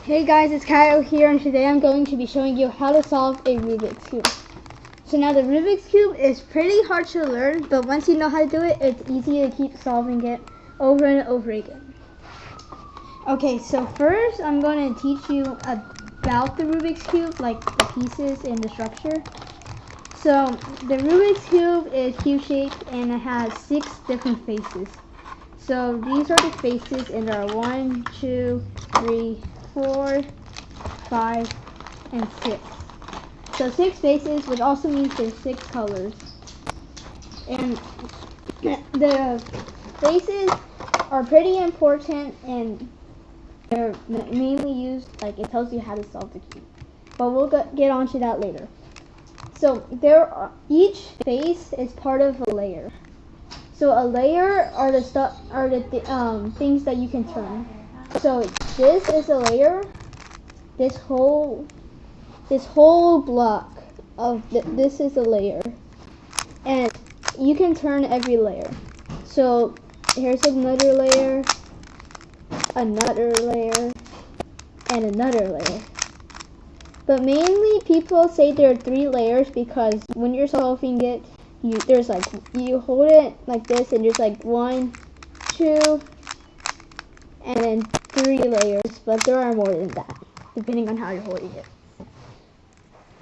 Hey guys, it's Kyle here, and today I'm going to be showing you how to solve a Rubik's Cube. So now the Rubik's Cube is pretty hard to learn, but once you know how to do it, it's easy to keep solving it over and over again. Okay, so first I'm going to teach you about the Rubik's Cube, like the pieces and the structure. So the Rubik's Cube is cube-shaped and it has 6 different faces. So these are the faces, and there are 1, 2, 3, 4, 5, and 6. So 6 faces, which also means there's 6 colors. And the faces are pretty important, and they're mainly used, like it tells you how to solve the cube. But we'll get onto that later. So each face is part of a layer. So a layer are the things that you can turn. So this is a layer. This whole block of this is a layer, and you can turn every layer. So here's another layer, another layer, and another layer. But mainly people say there are 3 layers because when you're solving it, you hold it like this, and there's like 1, 2, and then 3 layers, but there are more than that, depending on how you're holding it.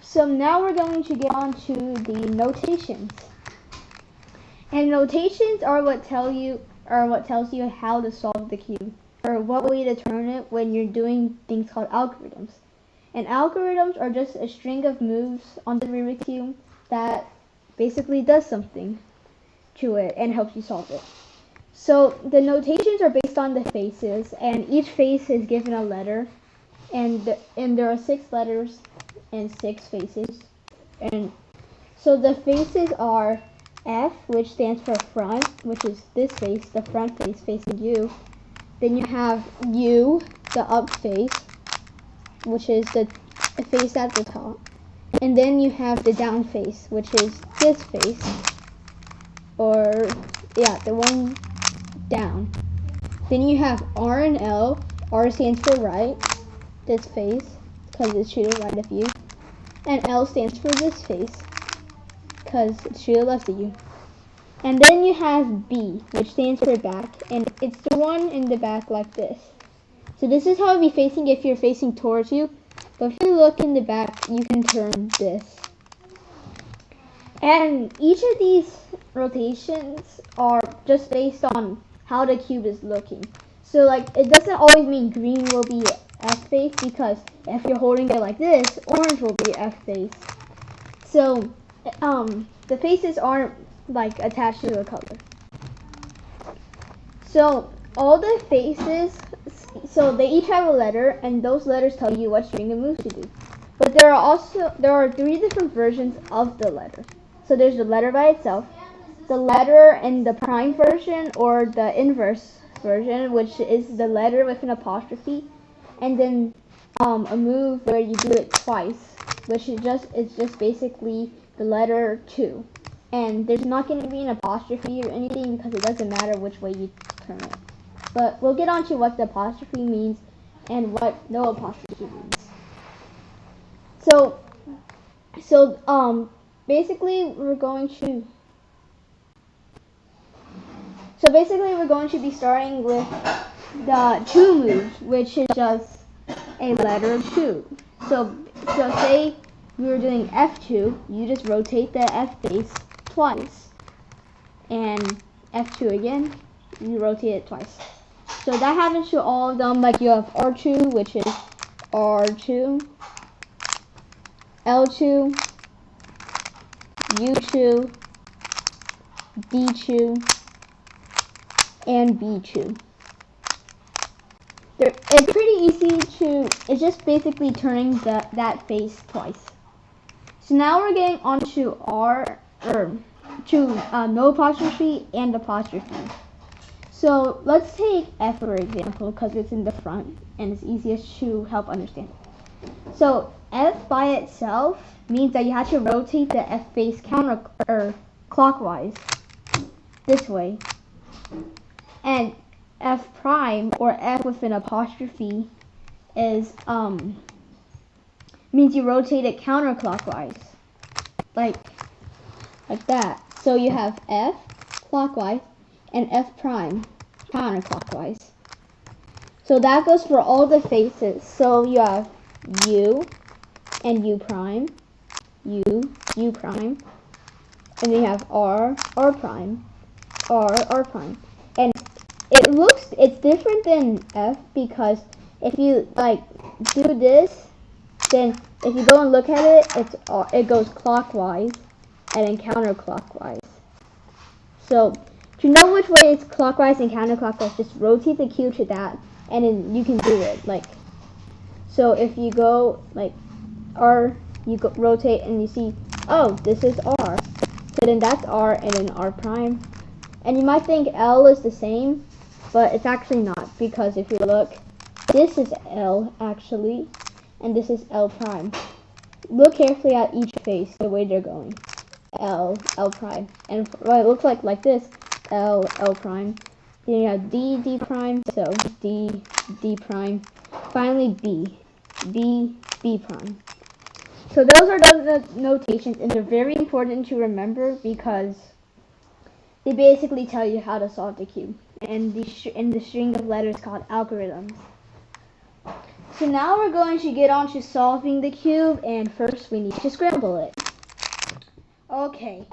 So now we're going to get on to the notations. And notations are what tells you how to solve the cube, or what way to turn it when you're doing things called algorithms. And algorithms are just a string of moves on the Rubik's Cube that basically does something to it and helps you solve it. So the notations are based on the faces, and each face is given a letter, and there are 6 letters and 6 faces. And so the faces are F, which stands for front, which is this face, the front face facing you. Then you have U, the up face, which is the face at the top. And then you have the down face, which is this face, the one down. Then you have R and L. R stands for right, this face, because it's to the right of you. And L stands for this face, because it's to the left of you. And then you have B, which stands for back, and it's the one in the back like this. So this is how it'll be facing if you're facing towards you. But if you look in the back, you can turn this. And each of these rotations are just based on how the cube is looking. So like, it doesn't always mean green will be F face, because if you're holding it like this, orange will be F face. So the faces aren't like attached to a color. So all the faces, so they each have a letter, and those letters tell you what string of moves to do. But there are 3 different versions of the letter. So there's the letter by itself, the letter in the prime version, or the inverse version, which is the letter with an apostrophe, and then a move where you do it twice, which is just basically the letter 2. And there's not going to be an apostrophe or anything because it doesn't matter which way you turn it. But we'll get on to what the apostrophe means and what no apostrophe means. So basically we're going to be starting with the 2 moves, which is just a letter 2. So say we were doing F2, you just rotate the F face twice, and F2 again, you rotate it twice. So that happens to all of them. Like you have R2, which is R2, L2, U2, D2, and B2. It's pretty easy it's just basically turning that face twice. So now we're getting on to no apostrophe and apostrophe. So let's take F for example, because it's in the front and it's easiest to help understand. So F by itself means that you have to rotate the F face clockwise this way. And F prime, or F with an apostrophe, is means you rotate it counterclockwise, like that. So you have F clockwise and F prime counterclockwise. So that goes for all the faces. So you have U and U prime, U prime, and then you have R prime, R prime. And it's different than F because if you like do this, then if you go and look at it, it goes clockwise and then counterclockwise. So to know which way it's clockwise and counterclockwise, just rotate the cube to that, and then you can do it. Like, so if you go like R, you go rotate and you see, oh, this is R. So then that's R and then R prime. And you might think L is the same, but it's actually not, because if you look, this is L actually, and this is L prime. Look carefully at each face, the way they're going. L prime. And what it looks like this, L prime. Then you have D prime, so D prime. Finally B prime. So those are the notations, and they're very important to remember because they basically tell you how to solve the cube. And the string of letters called algorithms. So now we're going to get on to solving the cube, and first we need to scramble it. Okay,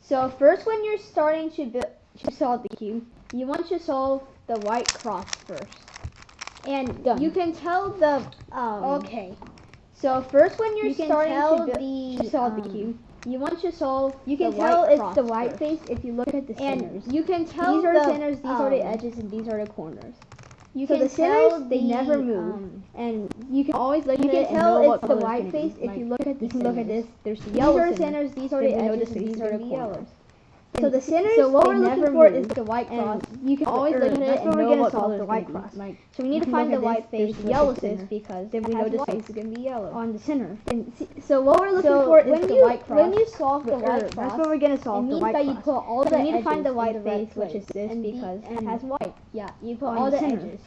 so first when you're starting to solve the cube, you want to solve the white cross first. And you can tell the, okay, so first when you're starting to solve the cube, you want to solve you can tell it's the white face if you look at the centers. And you can tell these are the centers, these are the edges, and these are the corners. You can tell they never move, and you can always look at it and know what color it's the white face if you look at this. You can look at this. There's the yellow centers. These are the edges, and these are the corners. So the centers, so what we're looking for is the white cross. You can always look at it and know what color the white cross. So we need to find the white face, the yellow face, because then we know this face is going to be yellow on the center. And so what we're looking for is the white cross. When you solve the white cross, that's what we're going to solve. The white cross. It means that you put all the edges. You need to find the white face, which is this, because it has white. Yeah, you put all the edges.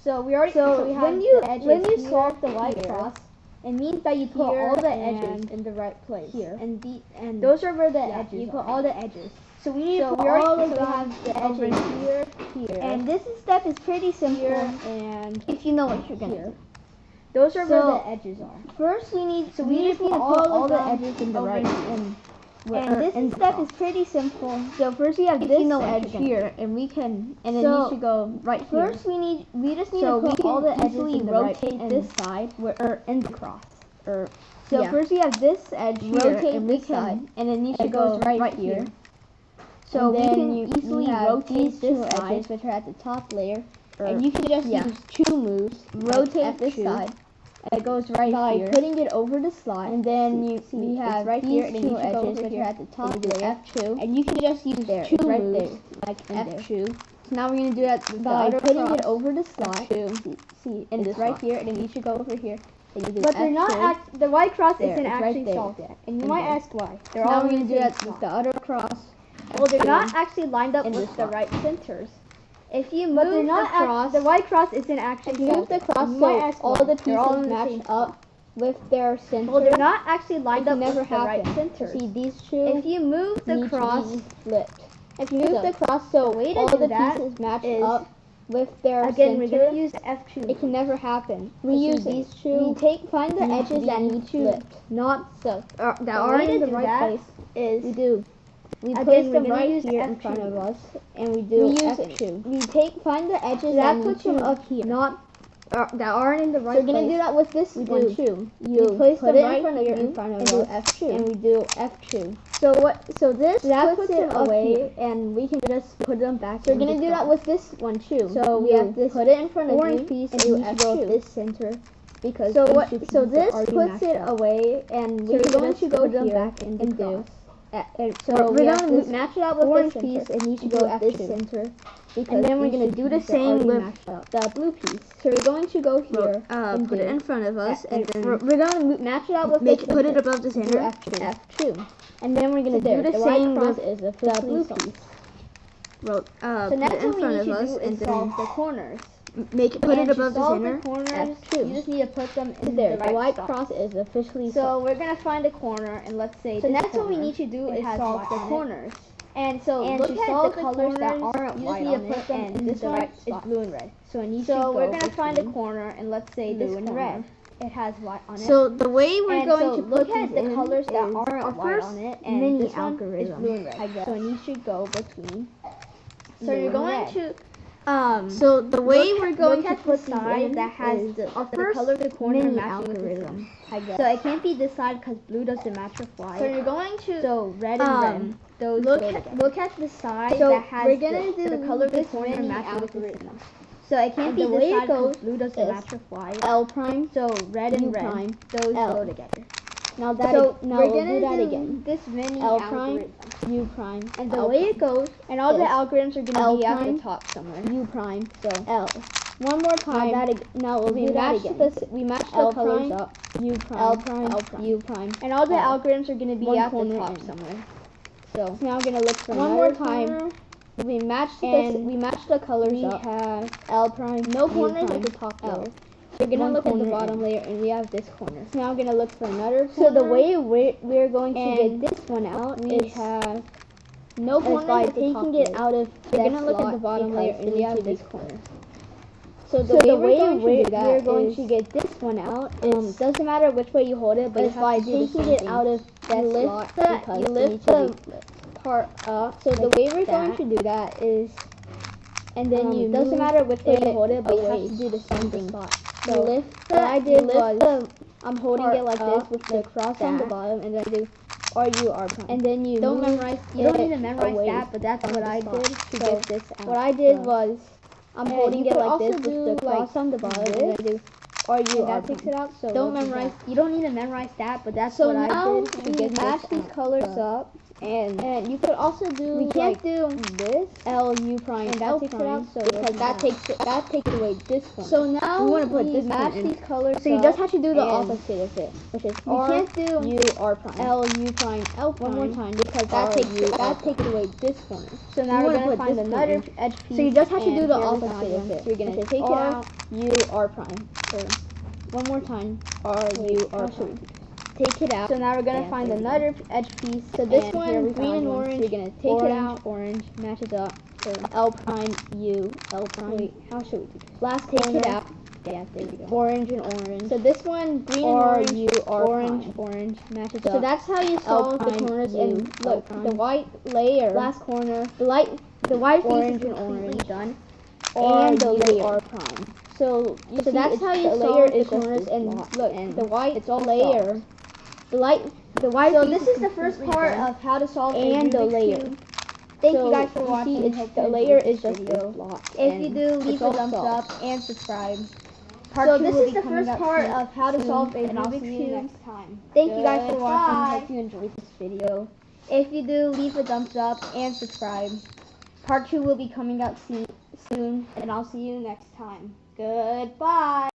So we already when you solve the white cross, it means that you put all the edges in the right place. Here and those are where the edges. You put all the edges. So we need to put all of the edges here. And this step is pretty simple. And if you know what you're gonna do, those are where the edges are. First we need to put all the edges in the right. And this step is pretty simple. So first we have this edge here, and we can, and then you should go right here. First we just need to put all the edges in the right, and this side, in the cross. So first we have this edge here, rotate this side, and then you should go right here. So we can easily rotate this edges, which are at the top layer, and you can just use two moves. Rotate this side. It goes right here. By putting it over the slot, and then we have right here, and then you should go over here at the top layer, F2, and you can just use two right moves, there, like F2. So now we're gonna do that by putting it over the slot. See, and it's right here, and then you should go over here. And you do but they're not. The white cross isn't actually solved yet, and you might ask why. They're all gonna do that with the other cross. Well, they're not actually lined up with the right centers. If you move the cross, the white cross isn't actually. If you move the cross, so all the pieces match up with their center. Well, they're not actually lined up with the right center. See, these two. If you move the cross, flipped. If you move the cross, so all the pieces match up with their center. Again, we're gonna use F2. It can never happen. We use these two. Find the edges that need flipped, not so. That aren't in the right place. We place them right here in front of us, and we do F2. Find the edges that puts them up here, not that aren't in the right place. So we're gonna do that with this one too. You place them right here in front of us, and do F2, and we do F2. So this puts it away, and we can just put them back. So we're gonna do that with this one too. So we have this put it in front of orange piece, and do F2. This center. Because so this puts it away, and we're going to go them back and do. So we're going to match it out with orange piece, and you should go at this center. And then we're going to do the same with the blue piece. So we're going to go here and put it in front of us, and then we're going to match it out with put it above the center. F2. And then we're going to do the same with the blue piece. So next what we need to do is solve the corners. put it above the solve center. the corners, F2. you just need to put them in There, the the white spot. cross is officially So solved. we're gonna find a corner, and let's say So this next what we corner, need to do it is has solve white the on it. corners. And so And look to at solve the the colors that corners, aren't you just white need to on put it, them and in this the one right is spot. blue and red. So I need So to we're go gonna find a between corner, and let's say blue this and corner. red. It has white on it. So the way we're and going so to look put at these the in colors that is aren't our white first on it, and mini this one is algorithm. blue and red. I guess. So I need to go between. So blue you're and going red. to so the way we're going look to at put the these side in that has is the our the first color of the corner mini matching with this algorithm. one. I guess. So it can't be this side because blue doesn't match with white. So you're going to So red and red. Those look go at- together. Look at the side So that has we're gonna do the color of the this corner mini matching with this algorithm. one. So it can't And be the this way it side 'cause goes blue doesn't is match with white. L prime. So red and U red. prime, Those L. go together. Now that So now we're we'll gonna do that again. this mini L prime, algorithm. U prime, And the L way prime. it goes, and all the is algorithms are gonna L be at prime, the top somewhere. U prime, So L. One more time. Now we'll we do that match again. we match the L colors prime, up. U prime, L prime, L prime, U prime. And all the L. algorithms are gonna be One at the corner top in. somewhere. So Now we're gonna look for one another more time. corner. We match And we match the colors We up. have L prime, No U corners prime, at the top L. layer. We're gonna One look at the corner bottom in. layer, and we have this corner. So now we're gonna look for another So corner. the way we're going to and get this one out we is have no is corners by at the top taking it layer. out of We're that gonna look at slot the bottom layer, because and it we needs have to be this corner. corner. So So the way we're going is to get this one out is doesn't matter which way you hold it, but you is have by to do the taking same it thing. out of that You lift slot the- because you it lift needs to the be flipped. part up. So the way we're that. going to do that is, And then you doesn't move matter which way you it hold it, but you away have to do the same from the thing. spot. So You lift what I did was I'm holding part it like up this with the the cross on the that. bottom, and then I do or U R prime. and then you Don't move memorize You don't it need to memorize away that, but that's from what the I spot. did to So get this out. what I did So- was I'm And holding you it could like also this with do, the cross like, on the bottom, and this, then I do or U and R that takes prime. it out. So Don't we'll do memorize. that. You don't need to memorize that, but that's So what now I did to we get match this these out. colors So- up, and And you could also do we can't like do this. L U prime And that L takes it prime out, so because we'll that do takes away this one. So now we want to put this match one in. these colors. So you up, just have to do the and opposite of it, which is You R can't do U R prime L U prime L one more prime. time because R, that takes U, that R takes away this corner. So now You we're wanna gonna put find this one another in. edge piece. So you just have to and do the here we opposite found of one. it. So you're gonna which is take it R out. U R prime. So one more time R U R how should we prime. Take it out. So now we're gonna And find there we go. another edge piece. So this and one, here we green found and one. orange, So you're gonna take orange, it out. orange matches up. So L prime U L prime. Wait, how should we do this? Last take corner. it out. Yeah, there we go. Orange and orange. So this one, green and R orange, U R orange, prime. orange matches So up. that's how you L solve the prime, corners. U, And L look, prime. the white layer, Last corner. the white piece Orange is and completely orange. done, R, and the U, layer. R prime. So So that's how you the solve layer the is corners. just And block, look, and the white it's all layer, solved. the white. So piece this is the first completely part done. of how to solve And a the Rubik's layer. Cube. Thank So you guys for you watching. see, it's Hope the you layer enjoyed is this just video. this block. If and you do, leave it's a all thumbs solved. up and subscribe. So Two this will is be the coming first up part soon, of how to solve a and I'll Rubik's see you Cube. next time. Thank you guys for watching. Goodbye. Hope you enjoyed this video. If you do, leave a thumbs up and subscribe. Part 2 will be coming out soon, and I'll see you next time. Goodbye.